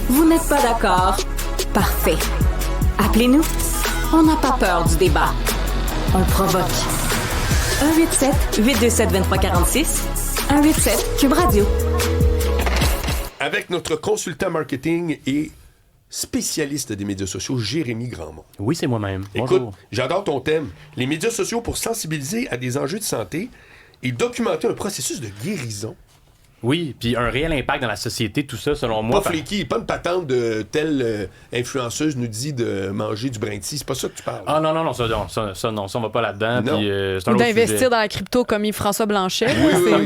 Vous n'êtes pas d'accord? Parfait. Appelez-nous. On n'a pas peur du débat. On le provoque. 187-827-2346. 187 Cube Radio. Avec notre consultant marketing et spécialiste des médias sociaux, Jérémy Grandmont. Oui, c'est moi-même. Écoute, Bonjour. j'adore ton thème. Les médias sociaux pour sensibiliser à des enjeux de santé et documenter un processus de guérison. Oui, puis un réel impact dans la société, tout ça, selon moi. Pas flaky, pas une patente de telle influenceuse nous dit de manger du brin de scie. C'est pas ça que tu parles. Ah non, non, ça, on va pas là-dedans. Puis, c'est un Ou autre d'investir sujet. dans la crypto comme Yves-François Blanchet.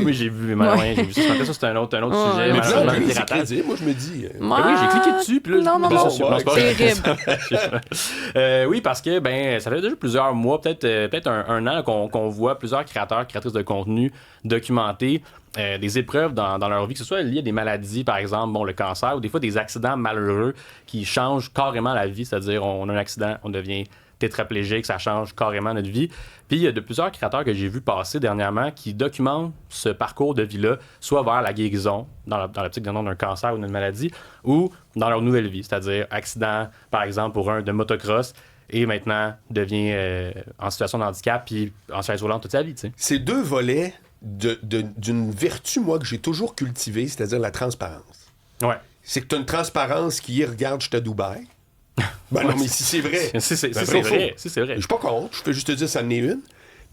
Oui, j'ai vu. Ouais, j'ai vu ça. Ça, c'est un autre sujet. Mais malheureusement, c'est piratage. crédible. Moi, je me dis... Oui, j'ai cliqué dessus. Puis là, Non, c'est pas vrai. terrible. Oui, parce que ça fait déjà plusieurs mois, peut-être un an qu'on voit plusieurs créatrices de contenu documenter des épreuves dans leur vie, que ce soit lié à des maladies, par exemple, le cancer, ou des fois des accidents malheureux qui changent carrément la vie. C'est-à-dire, on a un accident, on devient tétraplégique, ça change carrément notre vie. Puis il y a de plusieurs créateurs que j'ai vus passer dernièrement qui documentent ce parcours de vie-là, soit vers la guérison, dans l'optique d'un cancer ou d'une maladie, ou dans leur nouvelle vie, c'est-à-dire accident, par exemple, pour un de motocross, et maintenant devient en situation de handicap, puis en chaise roulante toute sa vie. T'sais. C'est deux volets d'une vertu, moi, que j'ai toujours cultivée, c'est-à-dire la transparence. Ouais. C'est que tu as une transparence qui est « regarde, je suis à Dubaï ». Ben non, mais si c'est vrai. C'est vrai. Je suis pas contre, je peux juste te dire ça en est une.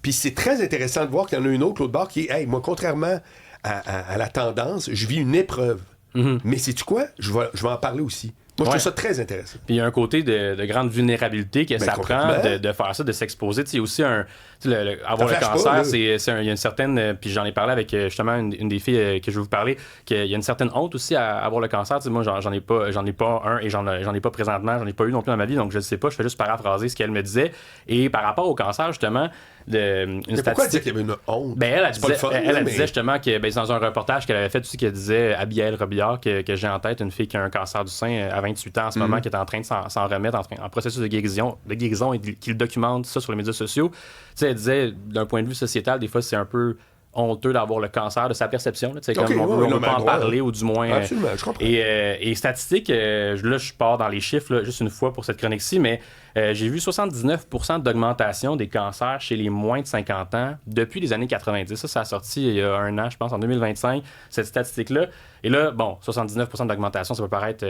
Puis c'est très intéressant de voir qu'il y en a une autre, l'autre bord, qui est, hey, moi, contrairement à la tendance, je vis une épreuve. Mm-hmm. Mais sais-tu quoi? Je vais en parler aussi. Moi, je trouve ça très intéressant. Puis il y a un côté de grande vulnérabilité que ça prend de faire ça, de s'exposer. Tu sais, aussi avoir le cancer, il y a une certaine... Puis j'en ai parlé avec justement une des filles que je vais vous parler, qu'il y a une certaine honte aussi à avoir le cancer. Tu sais, moi, j'en ai pas un et j'en ai pas présentement, j'en ai pas eu non plus dans ma vie, donc je ne sais pas, je fais juste paraphraser ce qu'elle me disait. Et par rapport au cancer, justement, mais pourquoi elle disait qu'il y avait une honte? Elle disait justement que c'est dans un reportage qu'elle avait fait aussi, qu'elle disait à Abigail Robillard, que j'ai en tête, une fille qui a un cancer du sein à 28 ans en ce moment, qui est en train de s'en remettre en processus de guérison et qui le documente ça sur les médias sociaux. Tu sais, elle disait, d'un point de vue sociétal, des fois, c'est un peu honteux d'avoir le cancer, de sa perception. Là, comme on veut pas en parler, ou du moins... Absolument, je comprends. Et statistique, là, je pars dans les chiffres, là, juste une fois pour cette chronique-ci, mais j'ai vu 79% d'augmentation des cancers chez les moins de 50 ans depuis les années 90. Ça a sorti il y a un an, je pense, en 2025, cette statistique-là. Et là, 79% d'augmentation, ça peut paraître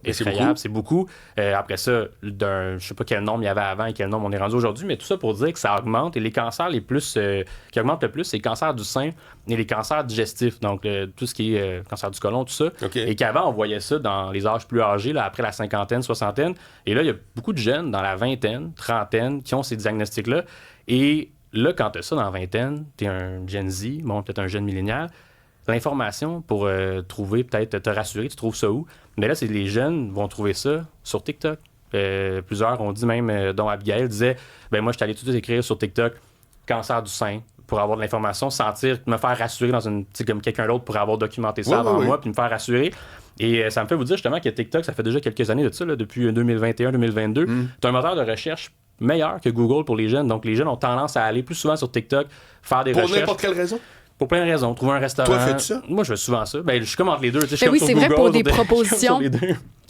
effrayable, c'est beaucoup. Après ça, je sais pas quel nombre il y avait avant et quel nombre on est rendu aujourd'hui, mais tout ça pour dire que ça augmente. Et les cancers les plus qui augmentent le plus, c'est les cancers du sein et les cancers digestifs, donc tout ce qui est cancer du côlon, tout ça. Okay. Et qu'avant, on voyait ça dans les âges plus âgés, là, après la cinquantaine, soixantaine. Et là, il y a beaucoup de jeunes dans la vingtaine, trentaine, qui ont ces diagnostics-là. Et là, quand tu as ça dans la vingtaine, tu es un Gen Z, peut-être un jeune millénial, l'information pour trouver, peut-être te rassurer, tu trouves ça où? Mais là, c'est les jeunes vont trouver ça sur TikTok. Plusieurs ont dit même, dont Abigail disait, moi, je suis allé tout de suite écrire sur TikTok cancer du sein pour avoir de l'information, me faire rassurer comme quelqu'un d'autre pour avoir documenté ça avant moi, puis me faire rassurer. Et ça me fait vous dire justement que TikTok, ça fait déjà quelques années de ça, là, depuis 2021-2022. Tu as un moteur de recherche meilleur que Google pour les jeunes. Donc, les jeunes ont tendance à aller plus souvent sur TikTok, faire des recherches. Pour n'importe quelle raison? Pour plein de raisons. Trouver un restaurant. Toi, fais-tu ça? Moi, je fais souvent ça. Je suis comme entre les deux. Oui, c'est vrai, pour des propositions.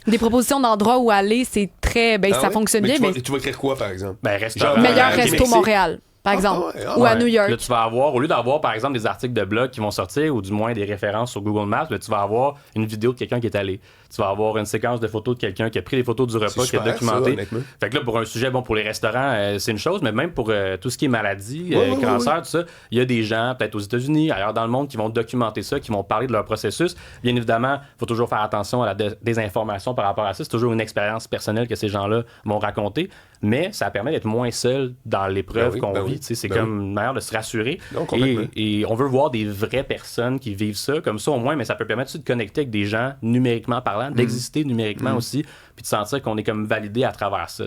Des propositions d'endroits où aller, c'est très... ça fonctionne bien. Tu vas écrire quoi, par exemple? Restaurant. Meilleur resto Montréal, par exemple. Ou à New York. Là, tu vas avoir, au lieu d'avoir, par exemple, des articles de blog qui vont sortir ou du moins des références sur Google Maps, tu vas avoir une vidéo de quelqu'un qui est allé. Tu vas avoir une séquence de photos de quelqu'un qui a pris des photos du repas, qui a documenté. Fait que là, pour un sujet, pour les restaurants, c'est une chose, mais même pour tout ce qui est maladie, cancer, tout ça, il y a des gens, peut-être aux États-Unis, ailleurs dans le monde, qui vont documenter ça, qui vont parler de leur processus. Bien évidemment, il faut toujours faire attention à la désinformation par rapport à ça. C'est toujours une expérience personnelle que ces gens-là vont raconter, mais ça permet d'être moins seul dans l'épreuve qu'on vit. C'est comme une manière de se rassurer. Non, et on veut voir des vraies personnes qui vivent ça, comme ça au moins, mais ça peut permettre de connecter avec des gens numériquement parlant, d'exister numériquement aussi, puis de sentir qu'on est comme validé à travers ça.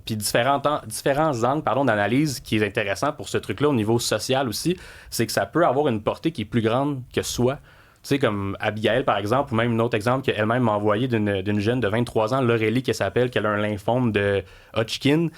Puis différents angles d'analyse qui est intéressant pour ce truc-là au niveau social aussi, c'est que ça peut avoir une portée qui est plus grande que soi. sais, comme Abigail, par exemple, ou même un autre exemple qu'elle-même m'a envoyé d'une jeune de 23 ans, Laurélie, qui s'appelle, qui a un lymphome de Hodgkin,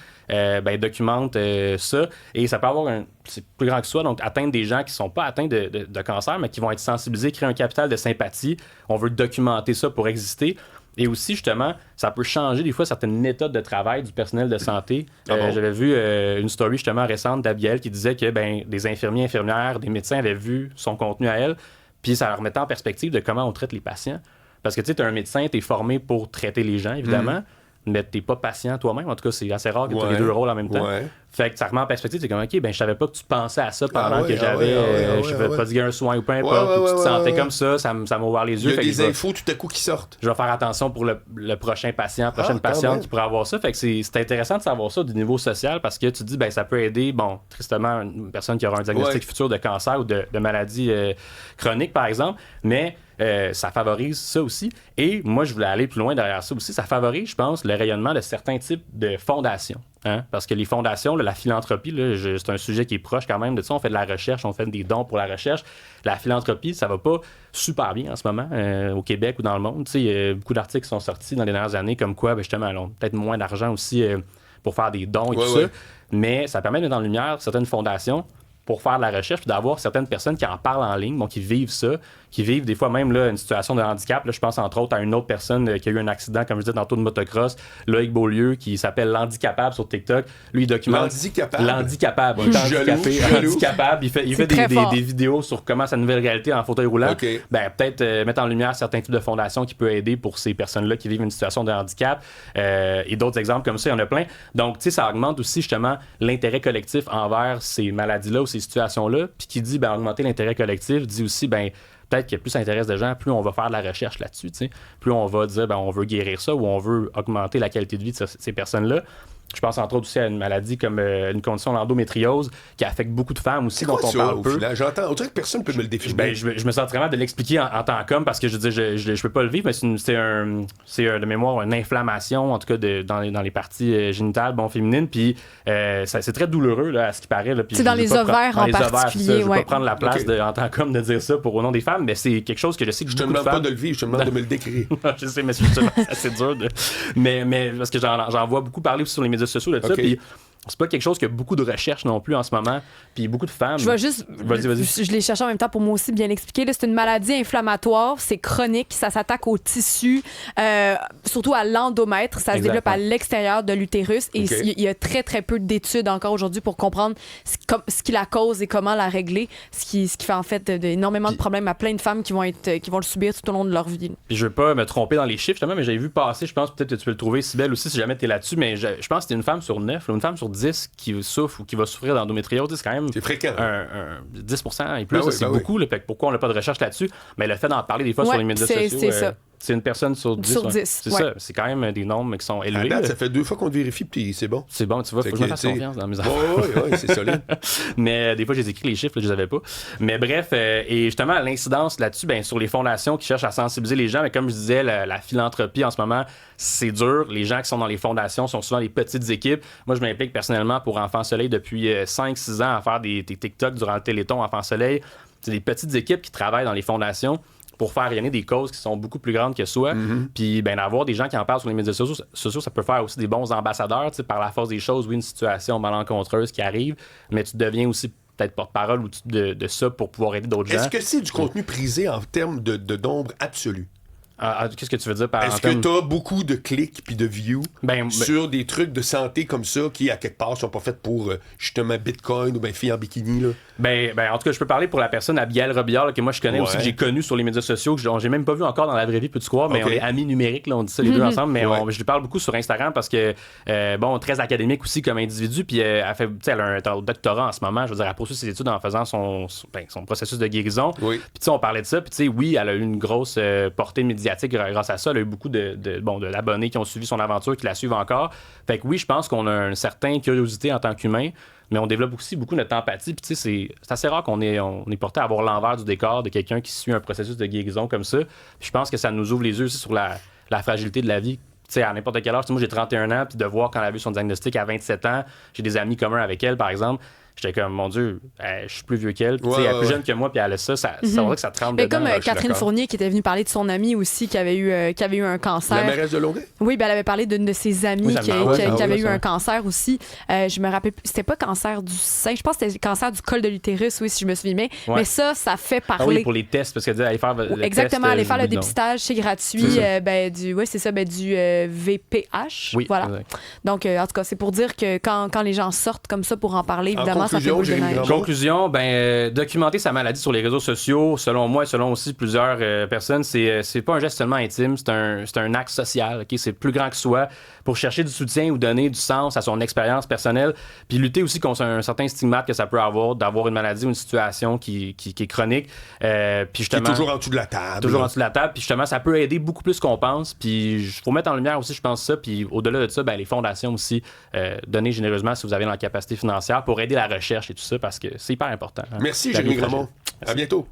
documente ça. Et ça peut avoir c'est plus grand que ça, donc atteindre des gens qui sont pas atteints de cancer, mais qui vont être sensibilisés, créer un capital de sympathie. On veut documenter ça pour exister. Et aussi, justement, ça peut changer des fois certaines méthodes de travail du personnel de santé. J'avais vu une story justement récente d'Abigail qui disait que des infirmiers, infirmières, des médecins avaient vu son contenu à elle, puis ça leur mettait en perspective de comment on traite les patients. Parce que tu sais, t'es un médecin, t'es formé pour traiter les gens, évidemment, mais t'es pas patient toi-même. En tout cas, c'est assez rare que tu aies les deux rôles en même temps. Fait que ça remet en perspective, c'est comme, OK, je savais pas que tu pensais à ça pendant que je vais prodiguer un soin ou peu importe, tu te sentais comme ça m'a ouvert les yeux. Il y a des infos tout à coup qui sortent. Je vais faire attention pour le prochain patient, prochaine patiente qui pourrait avoir ça. Fait que c'est intéressant de savoir ça du niveau social parce que tu te dis, ça peut aider, tristement, une personne qui aura un diagnostic futur de cancer ou de maladie chronique, par exemple, mais ça favorise ça aussi. Et moi, je voulais aller plus loin derrière ça aussi. Ça favorise, je pense, le rayonnement de certains types de fondations. Hein? Parce que les fondations, la philanthropie, c'est un sujet qui est proche quand même de ça. On fait de la recherche, on fait des dons pour la recherche. La philanthropie, ça va pas super bien en ce moment au Québec ou dans le monde. Il y a beaucoup d'articles qui sont sortis dans les dernières années comme quoi, justement, on a peut-être moins d'argent aussi pour faire des dons et tout ça. Mais ça permet de mettre en lumière certaines fondations pour faire de la recherche, puis d'avoir certaines personnes qui en parlent en ligne, qui vivent ça, qui vivent des fois même une situation de handicap. Là, je pense entre autres à une autre personne qui a eu un accident, comme je disais tantôt, de motocross, Loïc Beaulieu, qui s'appelle L'Handicapable sur TikTok. Lui, il documente... L'Handicapable. Handicapable. Il fait des vidéos sur comment sa nouvelle réalité en fauteuil roulant. Peut-être mettre en lumière certains types de fondations qui peuvent aider pour ces personnes-là qui vivent une situation de handicap. Et d'autres exemples comme ça, il y en a plein. Donc, tu sais, ça augmente aussi justement l'intérêt collectif envers ces maladies-là ou ces situations-là. Puis qui dit, augmenter l'intérêt collectif, dit aussi, peut-être que plus ça intéresse des gens, plus on va faire de la recherche là-dessus. T'sais. Plus on va dire, on veut guérir ça ou on veut augmenter la qualité de vie de ces personnes-là. Je pense entre autres aussi à une maladie comme une condition l'endométriose qui affecte beaucoup de femmes aussi, dont on parle peu. J'entends, on dirait que personne ne peut me le définir. Je me sens vraiment de l'expliquer en tant qu'homme parce que je peux pas le vivre, mais c'est de mémoire une inflammation, en tout cas dans les parties génitales féminines, puis c'est très douloureux là, à ce qui paraît. Là, c'est dans les ovaires en particulier. Je vais pas prendre la place en tant qu'homme de dire ça au nom des femmes, mais c'est quelque chose que je sais que je te demande pas de le vivre, je te demande de me le décrire. Je sais, mais c'est assez dur. Mais parce que j'en vois beaucoup parler aussi sur les médias sociaux de ça, puis c'est pas quelque chose qui a beaucoup de recherche non plus en ce moment, puis beaucoup de femmes... Je vais juste... Vas-y. Je l'ai cherché en même temps pour moi aussi bien l'expliquer. Là, c'est une maladie inflammatoire, c'est chronique, ça s'attaque au tissu, surtout à l'endomètre, ça se développe à l'extérieur de l'utérus, et il y a très très peu d'études encore aujourd'hui pour comprendre ce qui la cause et comment la régler, ce qui fait en fait énormément de problèmes à plein de femmes qui vont le subir tout au long de leur vie. Puis je veux pas me tromper dans les chiffres, justement, mais j'avais vu passer, je pense peut-être que tu peux le trouver, Cybèle aussi, si jamais t'es là-dessus, mais je pense que c'est une femme sur 9, une femme sur 10 qui souffre ou qui va souffrir d'endométriose. C'est quand même c'est fréquent. 10% et plus, c'est beaucoup. Là, pourquoi on n'a pas de recherche là-dessus? Mais le fait d'en parler des fois sur les médias sociaux, c'est ça. C'est une personne sur 10. C'est ça. C'est quand même des nombres qui sont élevés. À date, ça fait 2 fois qu'on te vérifie, puis c'est bon. C'est bon, tu vois, faut que je me fasse confiance dans mes affaires. Oui, c'est solide. Mais des fois, j'ai écrit les chiffres, je les avais pas. Mais bref, et justement, l'incidence là-dessus, sur les fondations qui cherchent à sensibiliser les gens, mais comme je disais, la philanthropie en ce moment, c'est dur. Les gens qui sont dans les fondations sont souvent des petites équipes. Moi, je m'implique personnellement pour Enfants Soleil depuis 5-6 ans à faire des TikTok durant le Téléthon Enfants Soleil. C'est des petites équipes qui travaillent dans les fondations pour faire rayonner des causes qui sont beaucoup plus grandes que soi. Puis d'avoir des gens qui en parlent sur les médias sociaux, ça peut faire aussi des bons ambassadeurs. Par la force des choses, oui, une situation malencontreuse qui arrive, mais tu deviens aussi peut-être porte-parole de ça pour pouvoir aider d'autres gens. Est-ce que c'est du contenu prisé en termes de nombre absolu? Qu'est-ce que tu veux dire par Est-ce que tu as beaucoup de clics puis de views sur des trucs de santé comme ça qui, à quelque part, sont pas faits pour justement Bitcoin ou filles en bikini? Là? En tout cas, je peux parler pour la personne Abigail Robillard là, que moi je connais aussi, que j'ai connu sur les médias sociaux, que j'ai même pas vu encore dans la vraie vie, peux-tu croire, mais on est amis numériques, là, on dit ça les deux ensemble, mais je lui parle beaucoup sur Instagram parce que, très académique aussi comme individu, puis elle a un doctorat en ce moment, je veux dire, elle poursuit ses études en faisant son processus de guérison. Puis on parlait de ça, puis oui, elle a eu une grosse portée médiatique grâce à ça. Elle a eu beaucoup d'abonnés qui ont suivi son aventure, qui la suivent encore. Fait que oui, je pense qu'on a une certaine curiosité en tant qu'humain, mais on développe aussi beaucoup notre empathie. Puis c'est assez rare qu'on est porté à avoir l'envers du décor de quelqu'un qui suit un processus de guérison comme ça. Puis je pense que ça nous ouvre les yeux aussi sur la fragilité de la vie. T'sais, à n'importe quel âge. Moi, j'ai 31 ans, puis de voir quand elle a vu son diagnostic à 27 ans, j'ai des amis communs avec elle, par exemple. J'étais comme, mon Dieu, je suis plus vieux qu'elle. Puis, elle est plus jeune que moi, puis elle a ça on dirait que ça te rentre mais dedans. comme Catherine Fournier qui était venue parler de son amie aussi qui avait eu un cancer. La mairesse de Longueuil? Oui, elle avait parlé d'une de ses amies qui avait eu un cancer aussi. Je me rappelle, c'était pas cancer du sein, je pense que c'était cancer du col de l'utérus, oui, si je me souviens bien. Ouais. Mais ça fait parler. Ah oui, pour les tests, parce qu'elle allait faire le exactement, test, aller faire le dépistage, c'est gratuit. Du VPH. Oui, voilà. exact. Donc, en tout cas, c'est pour dire que quand les gens sortent comme ça pour en parler, évidemment, ça fait boule de neige. Conclusion, documenter sa maladie sur les réseaux sociaux, selon moi et selon aussi plusieurs personnes, c'est pas un geste seulement intime, c'est un acte social. Okay? C'est plus grand que soi pour chercher du soutien ou donner du sens à son expérience personnelle, puis lutter aussi contre un certain stigmate que ça peut avoir d'avoir une maladie ou une situation qui est chronique. Puis justement, qui est toujours en dessous de la table. Toujours en dessous de la table. Puis justement, ça peut aider beaucoup plus qu'on pense. Puis il faut mettre en lumière aussi, je pense, ça. Puis au-delà de ça, les fondations aussi, donner généreusement si vous avez la capacité financière pour aider la recherche et tout ça, parce que c'est hyper important. Merci, Jérémy Gramont. À bientôt.